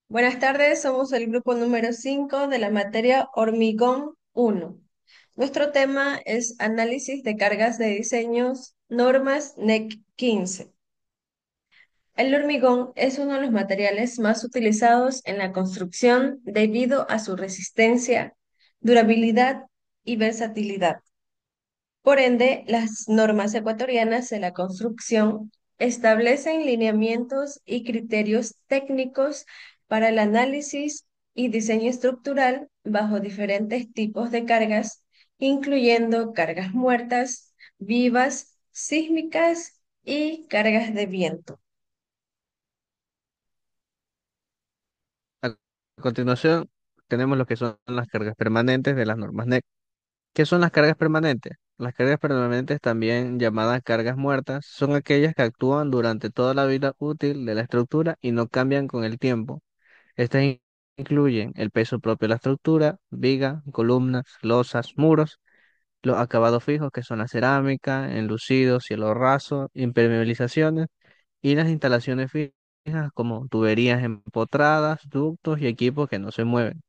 Buenas tardes, somos el grupo número 5 de la materia Hormigón 1. Nuestro tema es análisis de cargas de diseños, normas NEC 15. El hormigón es uno de los materiales más utilizados en la construcción debido a su resistencia, durabilidad y versatilidad. Por ende, las normas ecuatorianas de la construcción establecen lineamientos y criterios técnicos para el análisis y diseño estructural bajo diferentes tipos de cargas, incluyendo cargas muertas, vivas, sísmicas y cargas de viento. A continuación, tenemos lo que son las cargas permanentes de las normas NEC. ¿Qué son las cargas permanentes? Las cargas permanentes, también llamadas cargas muertas, son aquellas que actúan durante toda la vida útil de la estructura y no cambian con el tiempo. Estas incluyen el peso propio de la estructura, viga, columnas, losas, muros, los acabados fijos, que son la cerámica, enlucidos, cielo raso, impermeabilizaciones, y las instalaciones fijas como tuberías empotradas, ductos y equipos que no se mueven.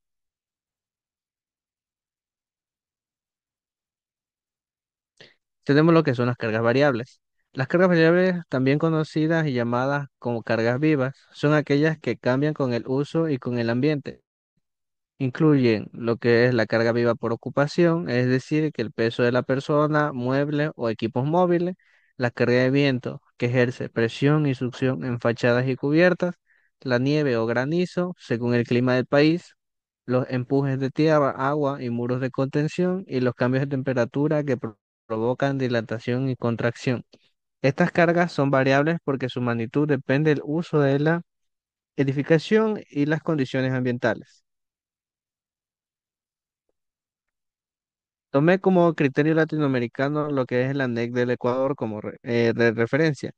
Tenemos lo que son las cargas variables. Las cargas variables, también conocidas y llamadas como cargas vivas, son aquellas que cambian con el uso y con el ambiente. Incluyen lo que es la carga viva por ocupación, es decir, que el peso de la persona, muebles o equipos móviles; la carga de viento, que ejerce presión y succión en fachadas y cubiertas; la nieve o granizo, según el clima del país; los empujes de tierra, agua y muros de contención; y los cambios de temperatura que provocan dilatación y contracción. Estas cargas son variables porque su magnitud depende del uso de la edificación y las condiciones ambientales. Tomé como criterio latinoamericano lo que es la NEC del Ecuador como de referencia,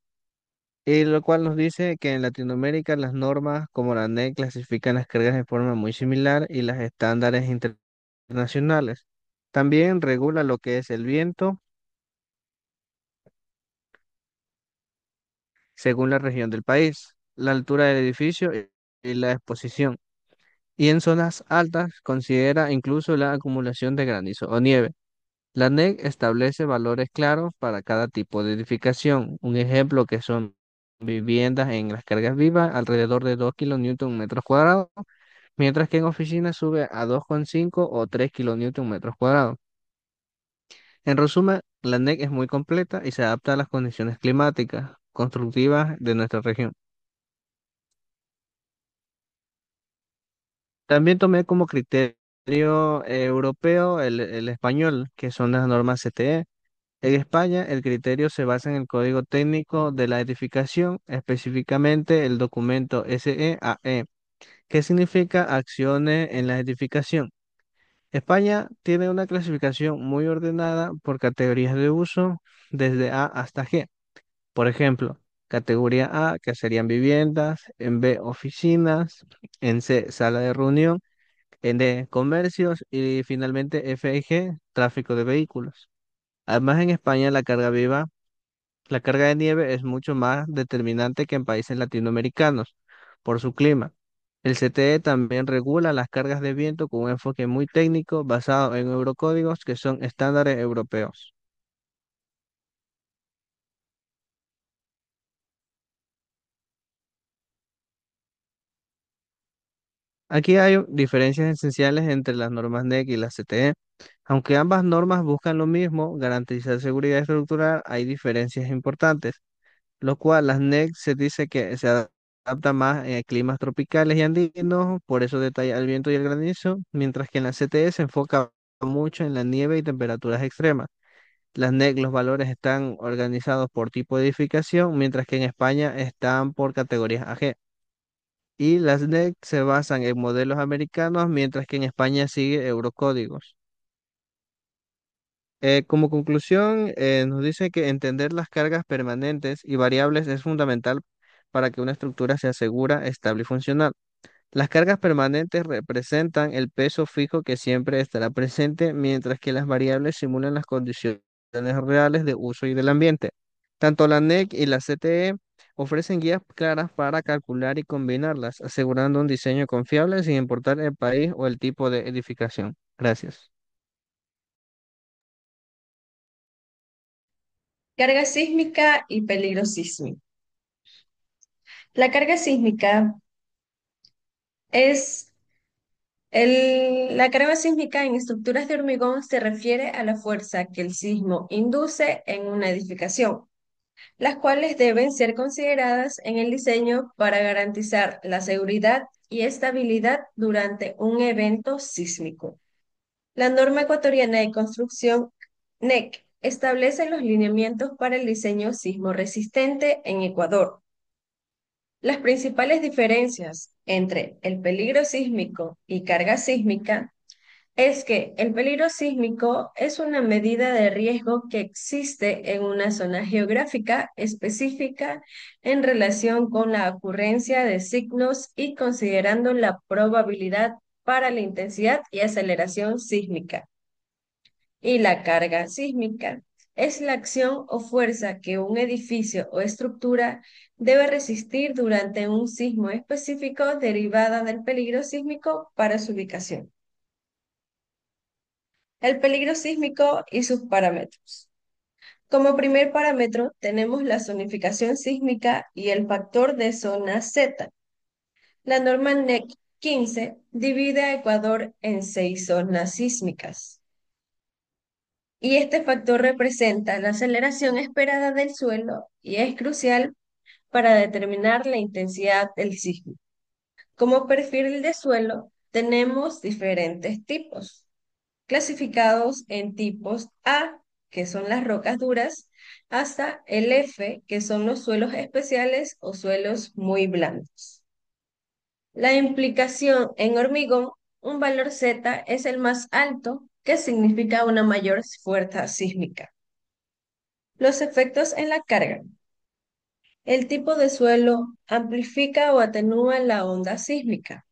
y lo cual nos dice que en Latinoamérica las normas como la NEC clasifican las cargas de forma muy similar y las estándares internacionales. También regula lo que es el viento según la región del país, la altura del edificio y la exposición. Y en zonas altas considera incluso la acumulación de granizo o nieve. La NEC establece valores claros para cada tipo de edificación. Un ejemplo que son viviendas en las cargas vivas alrededor de 2 kilonewton metros cuadrados, mientras que en oficinas sube a 2,5 o 3 kilonewton metros cuadrados. En resumen, la NEC es muy completa y se adapta a las condiciones climáticas constructivas de nuestra región. También tomé como criterio europeo el español, que son las normas CTE. En España, el criterio se basa en el Código Técnico de la Edificación, específicamente el documento SEAE, que significa acciones en la edificación. España tiene una clasificación muy ordenada por categorías de uso, desde A hasta G. Por ejemplo, categoría A, que serían viviendas; en B, oficinas; en C, sala de reunión; en D, comercios; y finalmente F y G, tráfico de vehículos. Además, en España la carga de nieve es mucho más determinante que en países latinoamericanos por su clima. El CTE también regula las cargas de viento con un enfoque muy técnico basado en eurocódigos que son estándares europeos. Aquí hay diferencias esenciales entre las normas NEC y las CTE. Aunque ambas normas buscan lo mismo, garantizar seguridad estructural, hay diferencias importantes, lo cual las NEC se dice que se adapta más a climas tropicales y andinos, por eso detalla el viento y el granizo, mientras que en la CTE se enfoca mucho en la nieve y temperaturas extremas. Las NEC, los valores están organizados por tipo de edificación, mientras que en España están por categorías AG. Y las NEC se basan en modelos americanos, mientras que en España sigue eurocódigos. Como conclusión, nos dice que entender las cargas permanentes y variables es fundamental para que una estructura sea segura, estable y funcional. Las cargas permanentes representan el peso fijo que siempre estará presente, mientras que las variables simulan las condiciones reales de uso y del ambiente. Tanto la NEC y la CTE ofrecen guías claras para calcular y combinarlas, asegurando un diseño confiable sin importar el país o el tipo de edificación. Gracias. Carga sísmica y peligro sísmico. La carga sísmica es la carga sísmica en estructuras de hormigón se refiere a la fuerza que el sismo induce en una edificación, las cuales deben ser consideradas en el diseño para garantizar la seguridad y estabilidad durante un evento sísmico. La norma ecuatoriana de construcción NEC establece los lineamientos para el diseño sismo resistente en Ecuador. Las principales diferencias entre el peligro sísmico y carga sísmica es que el peligro sísmico es una medida de riesgo que existe en una zona geográfica específica en relación con la ocurrencia de signos y considerando la probabilidad para la intensidad y aceleración sísmica. Y la carga sísmica es la acción o fuerza que un edificio o estructura debe resistir durante un sismo específico derivada del peligro sísmico para su ubicación. El peligro sísmico y sus parámetros. Como primer parámetro tenemos la zonificación sísmica y el factor de zona Z. La norma NEC 15 divide a Ecuador en 6 zonas sísmicas. Y este factor representa la aceleración esperada del suelo y es crucial para determinar la intensidad del sismo. Como perfil de suelo, tenemos diferentes tipos, clasificados en tipos A, que son las rocas duras, hasta el F, que son los suelos especiales o suelos muy blandos. La implicación en hormigón, un valor Z es el más alto, que significa una mayor fuerza sísmica. Los efectos en la carga. El tipo de suelo amplifica o atenúa la onda sísmica.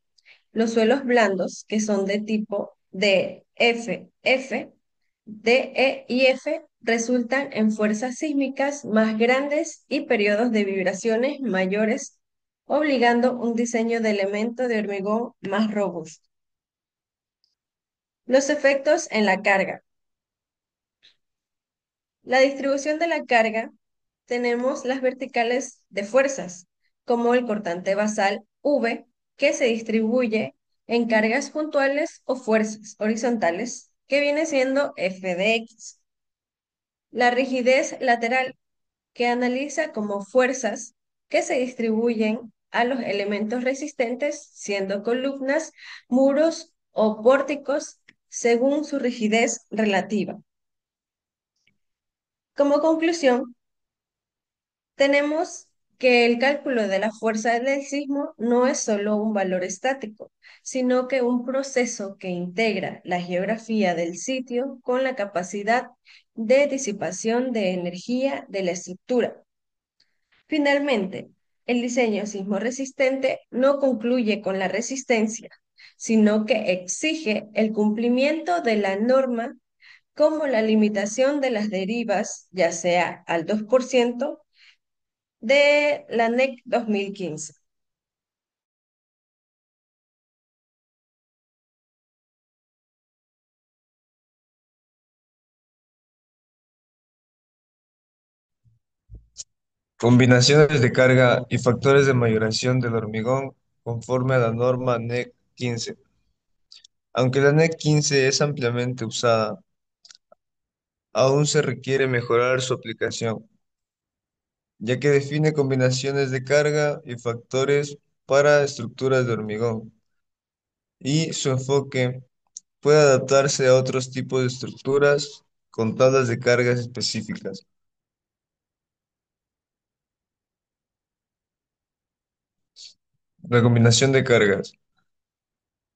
Los suelos blandos, que son de tipo D, F, F, D, E y F, resultan en fuerzas sísmicas más grandes y periodos de vibraciones mayores, obligando un diseño de elemento de hormigón más robusto. Los efectos en la carga. La distribución de la carga, tenemos las verticales de fuerzas, como el cortante basal V, que se distribuye en cargas puntuales o fuerzas horizontales, que viene siendo F de X. La rigidez lateral, que analiza como fuerzas que se distribuyen a los elementos resistentes, siendo columnas, muros o pórticos, según su rigidez relativa. Como conclusión, tenemos que el cálculo de la fuerza del sismo no es solo un valor estático, sino que un proceso que integra la geografía del sitio con la capacidad de disipación de energía de la estructura. Finalmente, el diseño sismo resistente no concluye con la resistencia, sino que exige el cumplimiento de la norma como la limitación de las derivas, ya sea al 2% de la NEC 2015. Combinaciones de carga y factores de mayoración del hormigón conforme a la norma NEC 15. Aunque la NEC 15 es ampliamente usada, aún se requiere mejorar su aplicación, ya que define combinaciones de carga y factores para estructuras de hormigón, y su enfoque puede adaptarse a otros tipos de estructuras con tablas de cargas específicas. La combinación de cargas.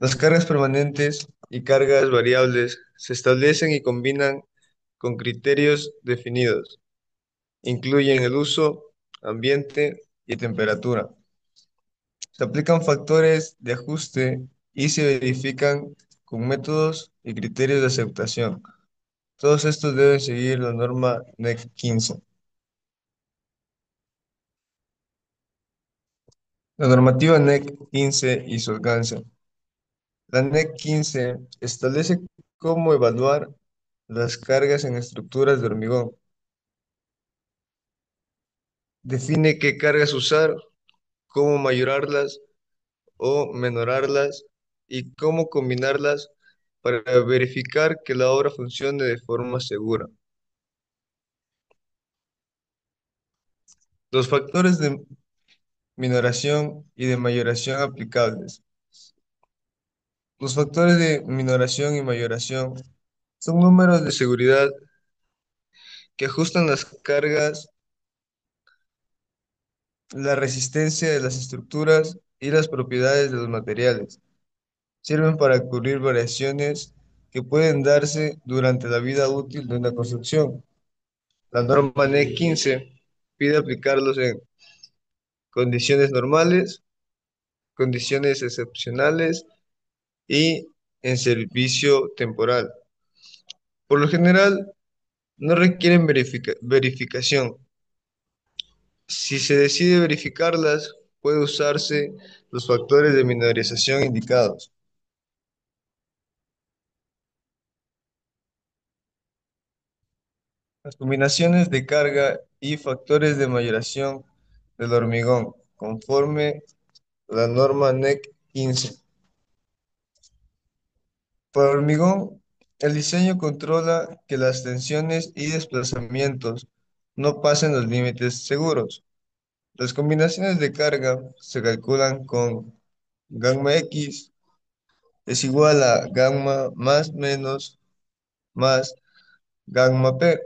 Las cargas permanentes y cargas variables se establecen y combinan con criterios definidos. Incluyen el uso, ambiente y temperatura. Se aplican factores de ajuste y se verifican con métodos y criterios de aceptación. Todos estos deben seguir la norma NEC 15. La normativa NEC 15 y su alcance. La NEC 15 establece cómo evaluar las cargas en estructuras de hormigón, define qué cargas usar, cómo mayorarlas o menorarlas y cómo combinarlas para verificar que la obra funcione de forma segura. Los factores de minoración y de mayoración aplicables. Los factores de minoración y mayoración son números de seguridad que ajustan las cargas, la resistencia de las estructuras y las propiedades de los materiales. Sirven para cubrir variaciones que pueden darse durante la vida útil de una construcción. La norma NEC 15 pide aplicarlos en condiciones normales, condiciones excepcionales y en servicio temporal. Por lo general, no requieren verificación. Si se decide verificarlas, puede usarse los factores de minorización indicados. Las combinaciones de carga y factores de mayoración del hormigón, conforme la norma NEC 15. Para hormigón, el diseño controla que las tensiones y desplazamientos no pasen los límites seguros. Las combinaciones de carga se calculan con gamma X es igual a gamma más menos más gamma P.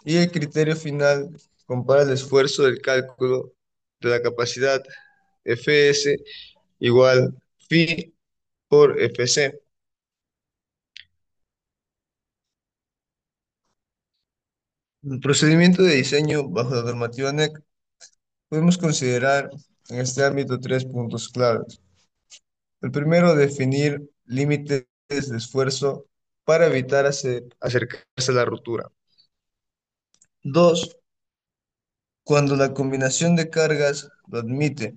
Y el criterio final compara el esfuerzo del cálculo de la capacidad Fs igual phi por Fc. El procedimiento de diseño bajo la normativa NEC podemos considerar en este ámbito tres puntos claves. El primero, definir límites de esfuerzo para evitar acercarse a la ruptura. Dos, cuando la combinación de cargas lo admite,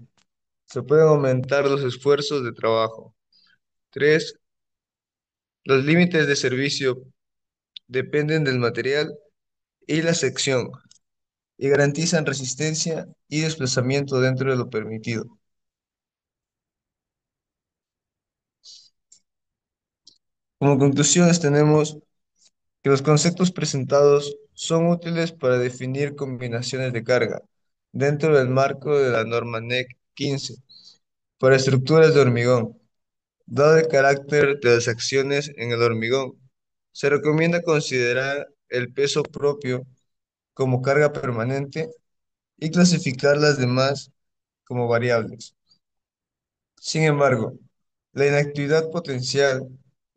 se pueden aumentar los esfuerzos de trabajo. Tres, los límites de servicio dependen del material y la sección y garantizan resistencia y desplazamiento dentro de lo permitido. Como conclusiones tenemos que los conceptos presentados son útiles para definir combinaciones de carga dentro del marco de la norma NEC 15 para estructuras de hormigón. Dado el carácter de las acciones en el hormigón, se recomienda considerar el peso propio como carga permanente y clasificar las demás como variables. Sin embargo, la inactividad potencial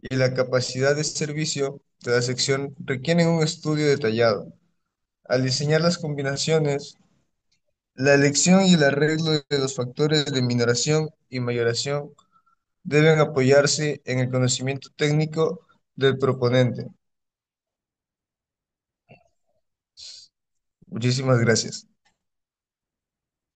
y la capacidad de servicio de la sección requieren un estudio detallado. Al diseñar las combinaciones, la elección y el arreglo de los factores de minoración y mayoración deben apoyarse en el conocimiento técnico del proponente. Muchísimas gracias.